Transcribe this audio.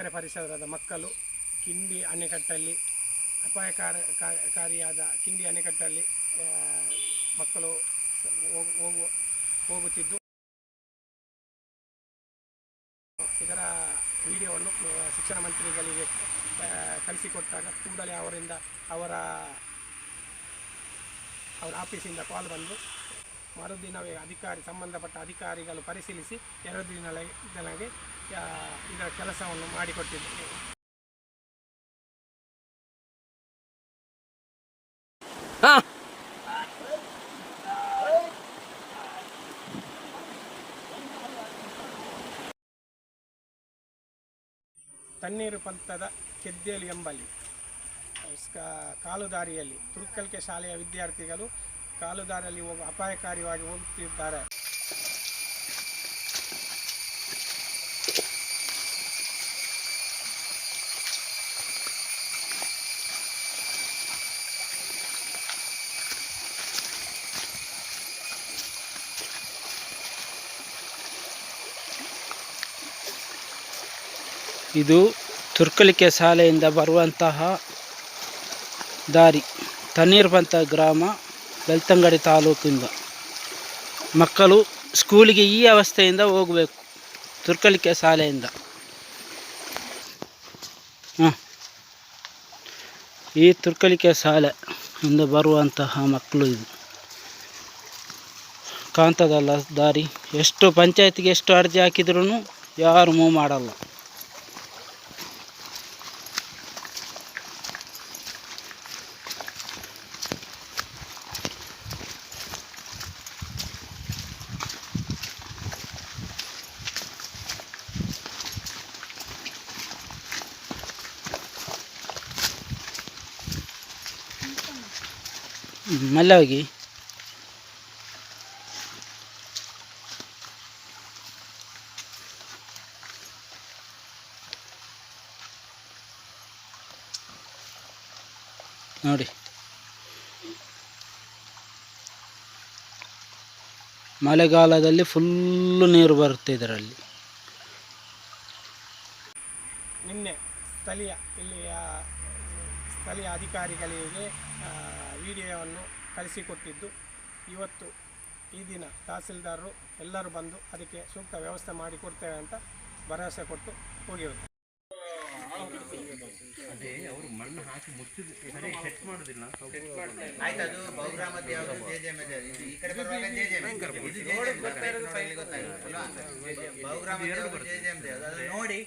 ಎಕರೆ ಪರಿಸರದ ಮಕ್ಕಳು ಕಿಂಡಿ ಅಣೆಕಟ್ಟಲ್ಲಿ ಅಪಾಯಕಾರಿಯಾದ ಕಿಂಡಿ ಅಣೆಕಟ್ಟಲ್ಲಿ ಮಕ್ಕಳು ಹೋಗುತ್ತಿದ್ದು ಇದರ ವಿಡಿಯೋವನ್ನು ಶಿಕ್ಷಣ ಮಂತ್ರಿಗಳಿಗೆ ಕಳಿಸಿಕೊಟ್ಟಾಗ ಕೂಡಲೇ ಅವರ ಆಫೀಸಿಂದ ಕಾಲ್ ಬಂದು ಮರುದಿನವೇ ಸಂಬಂಧಪಟ್ಟ ಅಧಿಕಾರಿಗಳು ಪರಿಶೀಲಿಸಿ 2 ದಿನಗಳಿಗೆ ಇದರ ಕೆಲಸವನ್ನು ಮಾಡಿಕೊಟ್ಟಿದ್ದರು. ತಣ್ಣೀರು ಪಂಥದ ಕೆದ್ದೇಲಿ ಎಂಬಲ್ಲಿ ಕಾಲುದಾರಿಯಲ್ಲಿ ತುರ್ಕಲ್ಕೆ ಶಾಲೆಯ ವಿದ್ಯಾರ್ಥಿಗಳು ಕಾಲುದಾರಿಯಲ್ಲಿ ಅಪಾಯಕಾರಿಯಾಗಿ ಹೋಗುತ್ತಿದ್ದಾರೆ. ಇದು ತುರ್ಕಲಿಕೆ ಶಾಲೆಯಿಂದ ಬರುವಂತಹ ದಾರಿ. ತಣ್ಣೀರುಪಂಥ ಗ್ರಾಮ, ಬೆಳ್ತಂಗಡಿ ತಾಲೂಕಿಂದ ಮಕ್ಕಳು ಸ್ಕೂಲಿಗೆ ಈ ಅವಸ್ಥೆಯಿಂದ ಹೋಗಬೇಕು. ತುರ್ಕಲಿಕೆ ಶಾಲೆಯಿಂದ ಈ ತುರ್ಕಲಿಕೆ ಶಾಲೆಯಿಂದ ಬರುವಂತಹ ಮಕ್ಕಳು ಇದು ಕಾಂತದಲ್ಲ ದಾರಿ. ಎಷ್ಟು ಪಂಚಾಯತಿಗೆ ಎಷ್ಟು ಅರ್ಜಿ ಹಾಕಿದ್ರೂ ಯಾರು ಮೂವ್ ಮಾಡಲ್ಲ. ಮಲ್ಲ ಹೋಗಿ ನೋಡಿ, ಮಳೆಗಾಲದಲ್ಲಿ ಫುಲ್ಲು ನೀರು ಬರುತ್ತೆ ಇದರಲ್ಲಿ. ನಿನ್ನೆ ಸ್ಥಳೀಯ ಅಧಿಕಾರಿಗಳಿಗೆ ವಿಡಿಯೋವನ್ನು ಕಳಿಸಿಕೊಟ್ಟಿದ್ದು, ಇವತ್ತು ಈ ದಿನ ತಹಸೀಲ್ದಾರರು ಎಲ್ಲರೂ ಬಂದು ಅದಕ್ಕೆ ಸೂಕ್ತ ವ್ಯವಸ್ಥೆ ಮಾಡಿಕೊಡ್ತೇವೆ ಅಂತ ಭರವಸೆ ಕೊಟ್ಟು ಹೋಗಿರುತ್ತೆ. ಅದೇ ಅವರು ಮಣ್ಣು ಹಾಕಿ ಮುಚ್ಚಿದ ಸೆಟ್ ಮಾಡೋದಿಲ್ಲ. ನೋಡಿ